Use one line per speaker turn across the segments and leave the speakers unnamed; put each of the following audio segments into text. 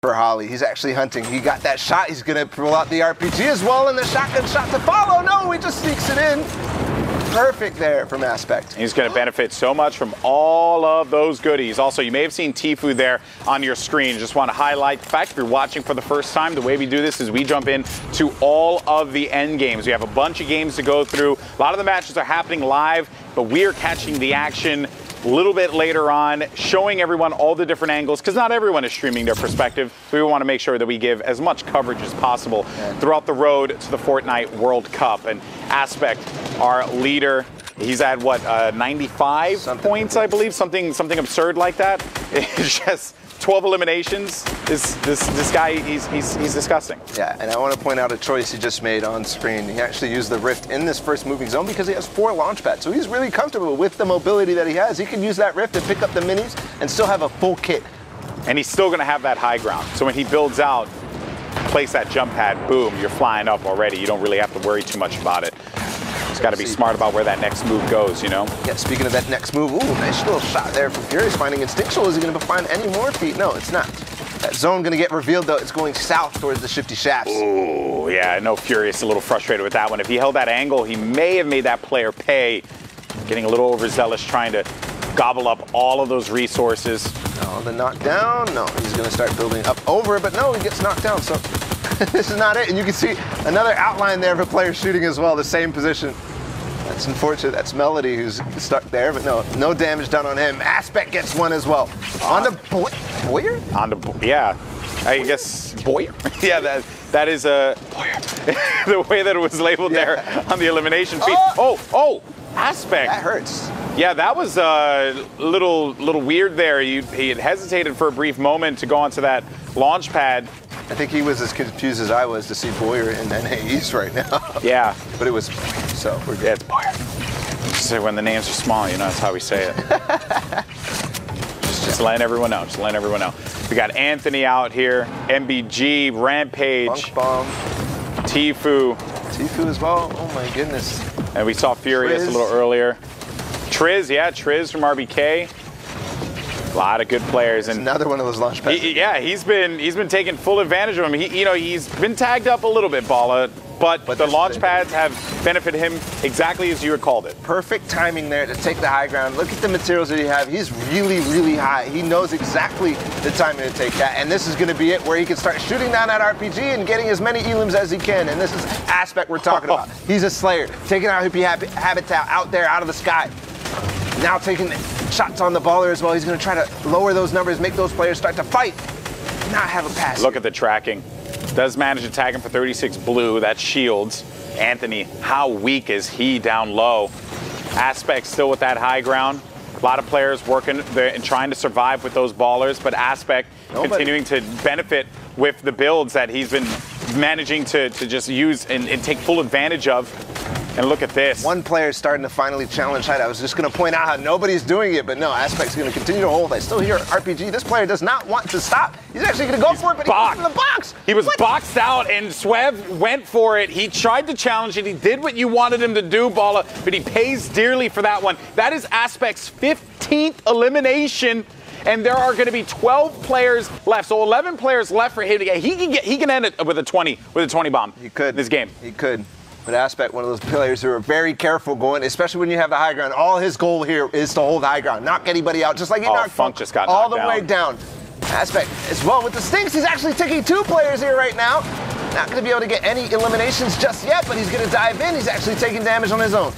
for Holly. He's actually hunting. He got that shot. He's going to pull out the RPG as well, and the shotgun shot to follow. No, he just sneaks it in. Perfect there from Aspect.
He's going to benefit so much from all of those goodies. Also, you may have seen Tfue there on your screen. Just want to highlight the fact if you're watching for the first time, the way we do this is we jump in to all of the end games. We have a bunch of games to go through. A lot of the matches are happening live, but we are catching the action a little bit later on, showing everyone all the different angles, because not everyone is streaming their perspective. We want to make sure that we give as much coverage as possible throughout the road to the Fortnite World Cup. And Aspect, our leader, he's at what, 95 points, I believe, something absurd like that. It's just 12 eliminations. This guy, he's disgusting.
Yeah, and I want to point out a choice he just made on screen. He actually used the Rift in this first moving zone because he has 4 launch pads. So he's really comfortable with the mobility that he has. He can use that Rift to pick up the minis and still have a full kit.
And he's still going to have that high ground. So when he builds out, place that jump pad, boom, you're flying up already. You don't really have to worry too much about it. Just got to be smart about where that next move goes, you know?
Yeah, speaking of that next move, ooh, nice little shot there from Furious, finding Instinctual. Is he going to find any more feet? No, it's not. That zone going to get revealed, though. It's going south towards the shifty shafts.
Ooh, yeah, I know Furious a little frustrated with that one. If he held that angle, he may have made that player pay. Getting a little overzealous, trying to gobble up all of those resources.
No, the knockdown. No, he's going to start building up over it, but no, he gets knocked down. So this is not it. And you can see another outline there of a player shooting as well, the same position. That's unfortunate. That's Melody who's stuck there, but no damage done on him. Aspect gets one as well. On the Boyer?
On the, yeah. I guess Boyer? Yeah, that is a Boyer. The way that it was labeled there on the elimination feed. Oh, Aspect.
That hurts.
Yeah, that was a little weird there. He had hesitated for a brief moment to go onto that launch pad.
I think he was as confused as I was to see Boyer in NAEs right now.
Yeah.
But it was, so we're good.
Yeah, it's Boyer. So when the names are small, you know, that's how we say it. just letting everyone know. Just letting everyone know. We got Anthony out here, MBG, Rampage,
Bunk Bomb,
Tfue.
Tfue as well. Oh my goodness.
And we saw Furious a little earlier. Triz, yeah, Triz from RBK. A lot of good players, and
another one of those launch pads.
He's been taking full advantage of him. He's been tagged up a little bit, Bala, but the launch pads have benefited him exactly as you had called it.
Perfect timing there to take the high ground. Look at the materials that he have. He's really, really high. He knows exactly the timing to take that, and this is going to be it where he can start shooting down that RPG and getting as many elims as he can. And this is Aspect we're talking about. He's a Slayer, taking out Hippie Habitat out there, out of the sky. Now taking shots on the baller as well. He's going to try to lower those numbers, make those players start to fight, not have a pass.
Look at the tracking. Does manage to tag him for 36 blue. That shields. Anthony, how weak is he down low? Aspect still with that high ground. A lot of players working there and trying to survive with those ballers, but Aspect continuing to benefit with the builds that he's been managing to just use and take full advantage of. And look at this.
One player is starting to finally challenge height. I was just going to point out how nobody's doing it, but no, Aspect's going to continue to hold. I still hear RPG. This player does not want to stop. He's actually going to go for it, but he goes in the box.
He was boxed out, and Swev went for it. He tried to challenge it. He did what you wanted him to do, Bala, but he pays dearly for that one. That is Aspect's 15th elimination. And there are going to be 12 players left, so 11 players left for him to get. He can end it with a 20 bomb.
He could.
This game.
He could. But Aspect, one of those players who are very careful going, especially when you have the high ground. All his goal here is to hold high ground, knock anybody out, just like he knocked
Funk just got
all
knocked
the way down. Aspect as well with the stinks. He's actually taking 2 players here right now. Not going to be able to get any eliminations just yet, but he's going to dive in. He's actually taking damage on his own.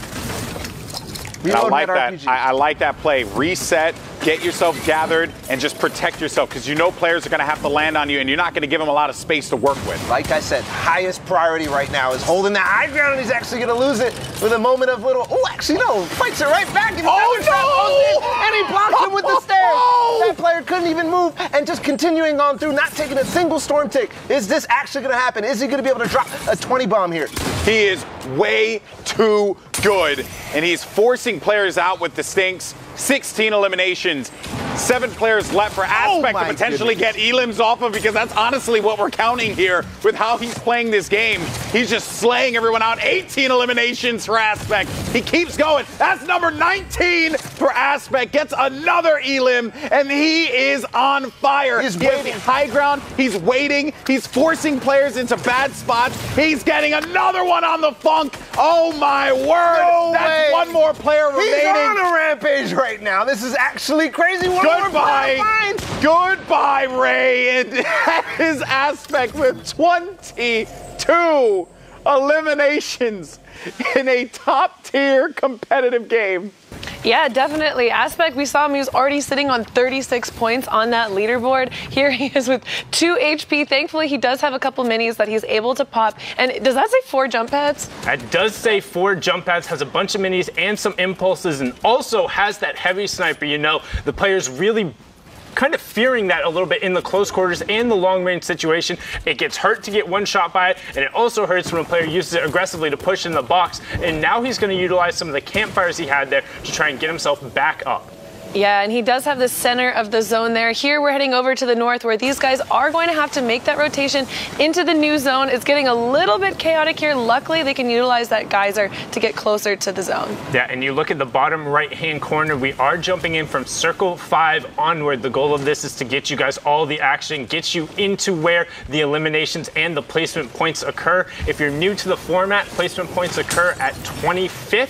I like that. I like that play. Reset, get yourself gathered, and just protect yourself, because you know players are going to have to land on you, and you're not going to give them a lot of space to work with.
Like I said, highest priority right now is holding the high ground, and he's actually going to lose it with a moment of little. Oh, actually, no. Fights it right back. And and he blocks him with the stairs. That player couldn't even move, and just continuing on through, not taking a single storm tick. Is this actually going to happen? Is he going to be able to drop a 20 bomb here?
He is way too good, and he's forcing players out with the stinks. 16 eliminations. 7 players left for Aspect to potentially get elims off of, because that's honestly what we're counting here with how he's playing this game. He's just slaying everyone out. 18 eliminations for Aspect. He keeps going. That's number 19 for Aspect. Gets another elim, and he is on fire.
He's
waiting. He has the high ground. He's waiting. He's forcing players into bad spots. He's getting another one on the funk. Oh my word.
No
That's
way.
one more player remaining.
He's on a rampage right now. This is actually crazy.
Goodbye. Goodbye, Ray. And that is Aspect with 22 eliminations in a top-tier competitive game.
Yeah, definitely. Aspect, we saw him, he was already sitting on 36 points on that leaderboard. Here he is with 2 HP. Thankfully, he does have a couple minis that he's able to pop. And does that say 4 jump pads?
It does say 4 jump pads, has a bunch of minis and some impulses, and also has that heavy sniper. You know, the player's really kind of fearing that a little bit in the close quarters and the long range situation. It gets hurt to get one shot by it, and it also hurts when a player uses it aggressively to push in the box. And now he's going to utilize some of the campfires he had there to try and get himself back up.
Yeah, and he does have the center of the zone there. Here we're heading over to the north, where these guys are going to have to make that rotation into the new zone. It's getting a little bit chaotic here. Luckily, they can utilize that geyser to get closer to the zone.
Yeah, and you look at the bottom right-hand corner, we are jumping in from circle 5 onward. The goal of this is to get you guys all the action, get you into where the eliminations and the placement points occur. If you're new to the format, placement points occur at 25th,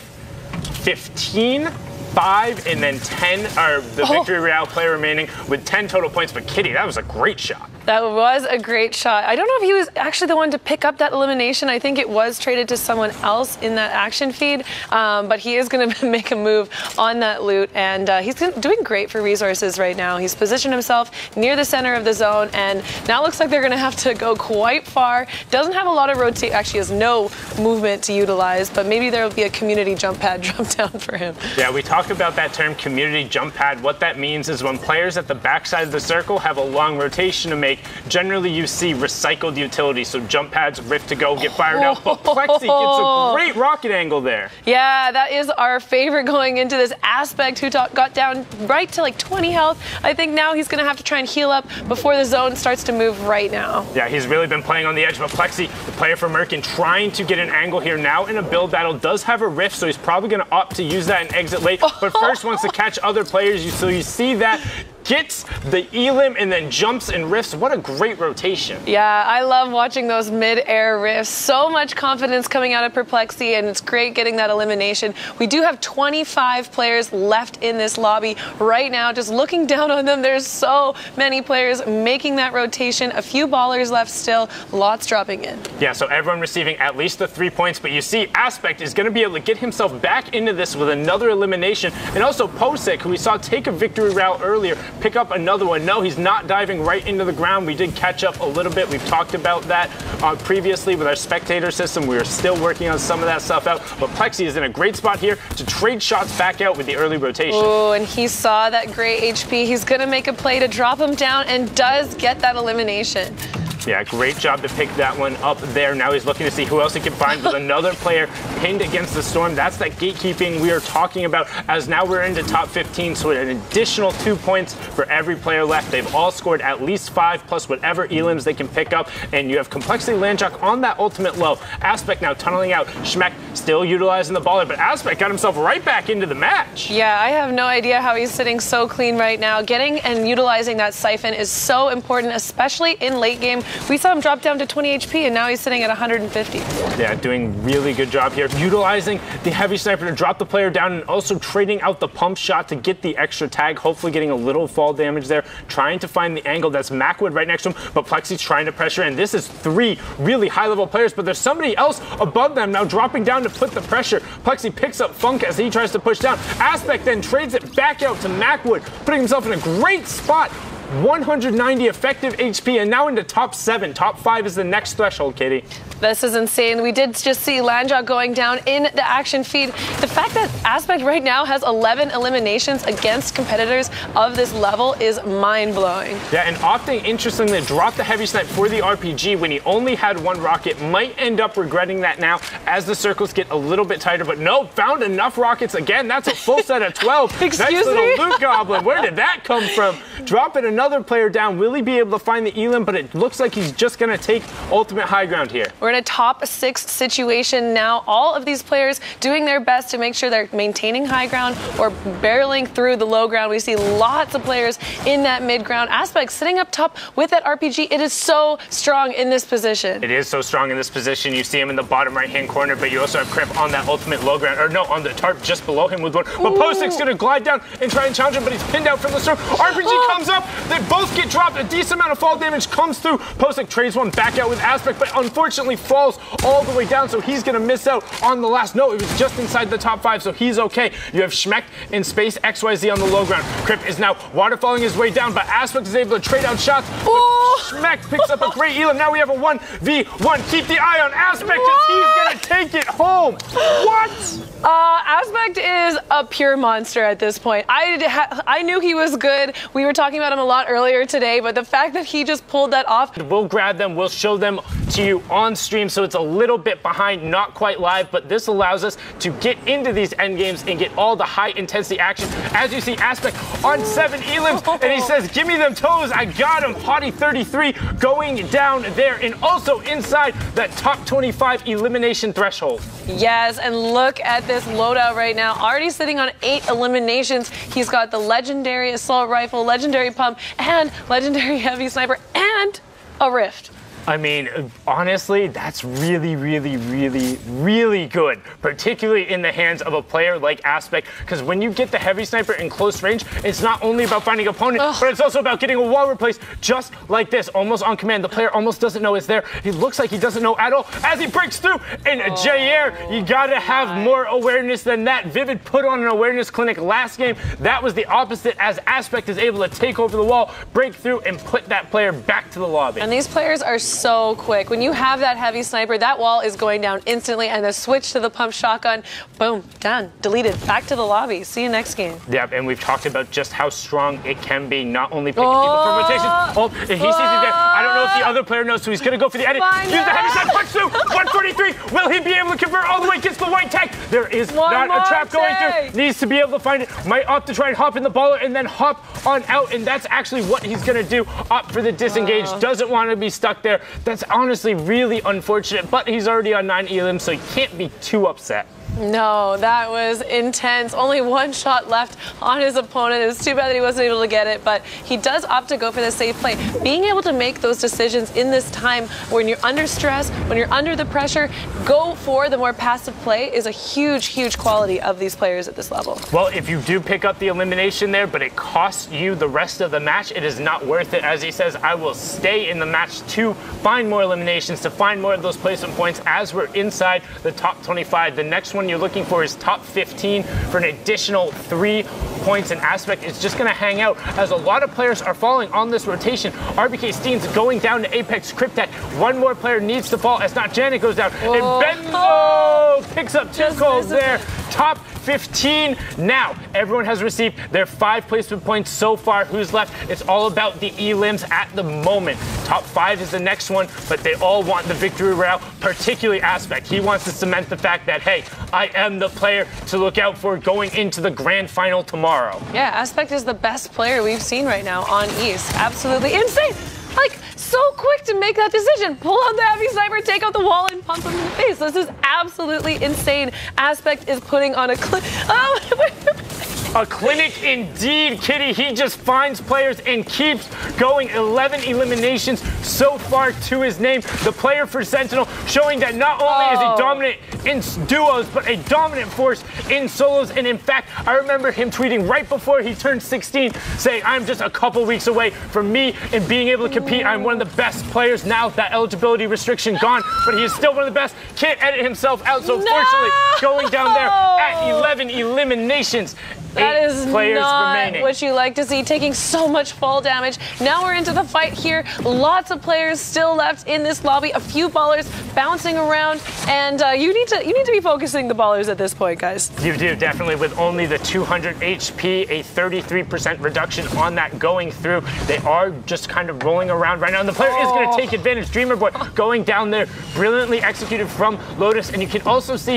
15, 5, and then 10 are the Victory Royale player remaining with 10 total points. But Kitty, that was a great shot.
That was a great shot. I don't know if he was actually the one to pick up that elimination. I think it was traded to someone else in that action feed, but he is going to make a move on that loot, and he's doing great for resources right now. He's positioned himself near the center of the zone, and now it looks like they're going to have to go quite far. Doesn't have a lot of rotate, actually has no movement to utilize, but maybe there will be a community jump pad drop down for him.
Yeah, we talk about that term, community jump pad. What that means is when players at the backside of the circle have a long rotation to make, generally you see recycled utilities, so jump pads, rift to go, get fired out, but Plexi gets a great rocket angle there.
Yeah, that is our favorite going into this Aspect, who got down right to like 20 health. I think now he's going to have to try and heal up before the zone starts to move right now.
Yeah, he's really been playing on the edge, but Plexi, the player for Merkin, trying to get an angle here now in a build battle, does have a rift, so he's probably going to opt to use that and exit late, but first wants to catch other players, so you see that. Gets the elim and then jumps and rifts. What a great rotation.
Yeah, I love watching those mid-air rifts. So much confidence coming out of Perplexity, and it's great getting that elimination. We do have 25 players left in this lobby right now. Just looking down on them, there's so many players making that rotation. A few ballers left still, lots dropping in.
Yeah, so everyone receiving at least the 3 points, but you see Aspect is going to be able to get himself back into this with another elimination. And also Posek, who we saw take a victory route earlier, pick up another one. No, he's not diving right into the ground. We did catch up a little bit. We've talked about that previously with our spectator system. We are still working on some of that stuff out, but Plexi is in a great spot here to trade shots back out with the early rotation.
Oh, and he saw that great HP. He's going to make a play to drop him down and does get that elimination.
Yeah, great job to pick that one up there. Now he's looking to see who else he can find with another player pinned against the storm. That's that gatekeeping we are talking about, as now we're into top 15, so an additional 2 points for every player left. They've all scored at least 5 plus whatever elims they can pick up, and you have Complexity Landjock on that ultimate low. Aspect now tunneling out. Schmeck still utilizing the baller, but Aspect got himself right back into the match.
Yeah, I have no idea how he's sitting so clean right now. Getting and utilizing that siphon is so important, especially in late game. We saw him drop down to 20 HP, and now he's sitting at 150.
Yeah, doing really good job here. Utilizing the heavy sniper to drop the player down, and also trading out the pump shot to get the extra tag, hopefully getting a little fall damage there, trying to find the angle. That's Macwood right next to him, but Plexi's trying to pressure, and this is 3 really high-level players, but there's somebody else above them now dropping down to put the pressure. Plexi picks up Funk as he tries to push down. Aspect then trades it back out to Macwood, putting himself in a great spot 190 effective HP, and now into top 7. Top 5 is the next threshold, Katie.
This is insane. We did just see Landjaw going down in the action feed. The fact that Aspect right now has 11 eliminations against competitors of this level is mind-blowing.
Yeah, and opting, interestingly, to drop the heavy snipe for the RPG when he only had 1 rocket. Might end up regretting that now as the circles get a little bit tighter, but no, found enough rockets again. That's a full set of 12.
Excuse
Nice
me?
little loot goblin. Where did that come from? Dropping another player down. Will he be able to find the Elim? But it looks like he's just going to take ultimate high ground here.
We're in a top 6 situation now. All of these players doing their best to make sure they're maintaining high ground or barreling through the low ground. We see lots of players in that mid ground. Aspect sitting up top with that RPG. It is so strong in this position.
It is so strong in this position. You see him in the bottom right-hand corner, but you also have Crip on that ultimate low ground, or no, on the tarp just below him with 1. But Postic's going to glide down and try and challenge him, but he's pinned out from the storm. RPG comes up. They both get dropped. A decent amount of fall damage comes through. Postic trades 1 back out with Aspect, but unfortunately falls all the way down, so he's going to miss out on the last. No, it was just inside the top 5, so he's okay. You have Schmeck in space XYZ on the low ground. Crip is now waterfalling his way down, but Aspect is able to trade out shots. Schmeck picks up a great Elim. Now we have a 1v1. Keep the eye on Aspect because he's going to take it home. What?
Aspect is a pure monster at this point. I knew he was good. We were talking about him a lot earlier today, but the fact that he just pulled that off.
We'll grab them. We'll show them to you on stream, so it's a little bit behind, not quite live, but this allows us to get into these end games and get all the high intensity action. As you see, Aspect on 7 Elims, and he says, give me them toes. I got him. Hottie 33 going down there, and also inside that top 25 elimination threshold.
Yes, and look at this loadout right now. Already sitting on 8 eliminations. He's got the legendary assault rifle, legendary pump, and legendary heavy sniper, and a rift.
I mean, honestly, that's really, really, really, really good, particularly in the hands of a player like Aspect, because when you get the heavy sniper in close range, it's not only about finding opponent, but it's also about getting a wall replaced just like this, almost on command. The player almost doesn't know it's there. He looks like he doesn't know at all as he breaks through. And Jair, you gotta have more awareness than that. Vivid put on an awareness clinic last game. That was the opposite, as Aspect is able to take over the wall, break through, and put that player back to the lobby.
And these players are so quick. When you have that heavy sniper, that wall is going down instantly, and the switch to the pump shotgun, boom, done, deleted, back to the lobby. See you next game.
Yeah, and we've talked about just how strong it can be, not only picking people from rotations. Oh, and he sees it there. I don't know if the other player knows, so he's going to go for the edit. Use the heavy sniper, punch through, 143. Will he be able to convert all the way? Gets the white tag. There is not a trap going through. Needs to be able to find it. Might opt to try and hop in the baller and then hop on out, and that's actually what he's going to do. Opt for the disengage. Doesn't want to be stuck there. That's honestly really unfortunate, but he's already on 9 elims, so he can't be too upset.
No, that was intense. Only 1 shot left on his opponent. It was too bad that he wasn't able to get it, but he does opt to go for the safe play. Being able to make those decisions in this time when you're under stress, when you're under the pressure, go for the more passive play is a huge, huge quality of these players at this level.
Well, if you do pick up the elimination there, but it costs you the rest of the match, it is not worth it. As he says, I will stay in the match to find more eliminations, to find more of those placement points as we're inside the top 25. The next one you're looking for is top 15 for an additional 3 points. And Aspect is just going to hang out as a lot of players are falling on this rotation. RBK Steen's going down to Apex Cryptek. 1 more player needs to fall as not Janet goes down. And Benzo picks up 2 calls there. Top 15 now. Everyone has received their 5 placement points so far. Who's left? It's all about the elims at the moment. Top 5 is the next one, but they all want the victory route, particularly Aspect. He wants to cement the fact that, hey, I am the player to look out for going into the grand final tomorrow.
Yeah, Aspect is the best player we've seen right now on East. Absolutely insane. Like, so quick to make that decision. Pull out the heavy sniper, take out the wall, and pump him in the face. This is absolutely insane. Aspect is putting on a
A clinic indeed, Kitty. He just finds players and keeps going. 11 eliminations so far to his name. The player for Sentinel, showing that not only is he dominant in duos, but a dominant force in solos. And in fact, I remember him tweeting right before he turned 16, saying, I'm just a couple weeks away from me and being able to compete. I'm one of the best players now. That eligibility restriction gone, but he is still one of the best. Can't edit himself out, so unfortunately, going down there at 11 eliminations.
That is
players
not
remaining.
what you like to see, taking so much fall damage. Now we're into the fight here. Lots of players still left in this lobby. A few ballers bouncing around, and you need to be focusing the ballers at this point, guys.
You do, definitely, with only the 200 HP, a 33% reduction on that going through. They are just kind of rolling around right now, and the player is going to take advantage. Dreamer Boy going down there, brilliantly executed from Lotus, and you can also see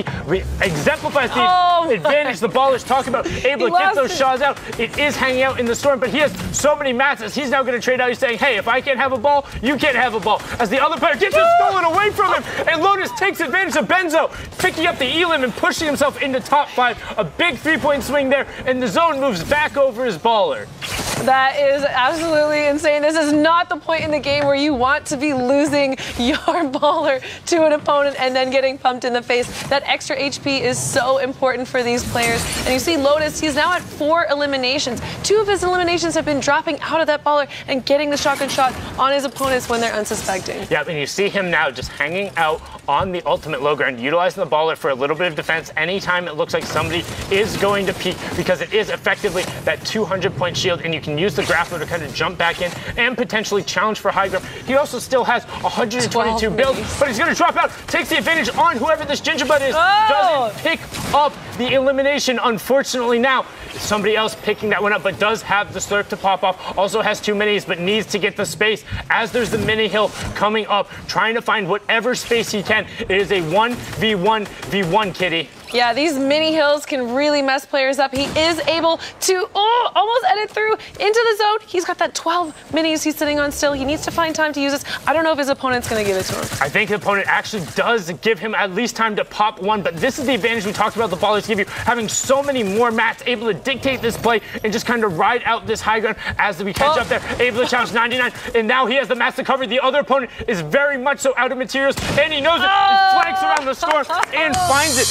exemplifies the advantage the ballers talk about, able to get those shots out. It is hanging out in the storm, but he has so many mats as he's now going to trade out. He's saying, hey, if I can't have a ball, you can't have a ball. As the other player gets it stolen away from him, and Lotus takes advantage of Benzo, picking up the elim and pushing himself into top 5. A big three-point swing there, and the zone moves back over his baller.
That is absolutely insane. This is not the point in the game where you want to be losing your baller to an opponent and then getting pumped in the face. That extra HP is so important for these players. And you see Lotus, he's now at 4 eliminations. 2 of his eliminations have been dropping out of that baller and getting the shotgun shot on his opponents when they're unsuspecting.
Yeah, and you see him now just hanging out on the ultimate low ground, utilizing the baller for a little bit of defense anytime it looks like somebody is going to peek, because it is effectively that 200-point shield, and you can use the grappler to kind of jump back in and potentially challenge for high ground. He also still has 122 builds, but he's going to drop out, takes the advantage on whoever this gingerbread is, doesn't pick up the elimination, unfortunately. Now somebody else picking that one up, but does have the slurp to pop off, also has 2 minis, but needs to get the space as there's the mini hill coming up, trying to find whatever space he can. It is a 1v1v1, Kitty.
Yeah, these mini hills can really mess players up. He is able to almost edit through into the zone. He's got that 12 minis he's sitting on still. He needs to find time to use this. I don't know if his opponent's going to give it to him.
I think the opponent actually does give him at least time to pop one, but this is the advantage we talked about the ballers give you, having so many more mats, able to dictate this play and just kind of ride out this high ground as we catch up there, able to challenge 99, and now he has the mats to cover. The other opponent is very much so out of materials, and he knows it. He flanks around the storm and finds it.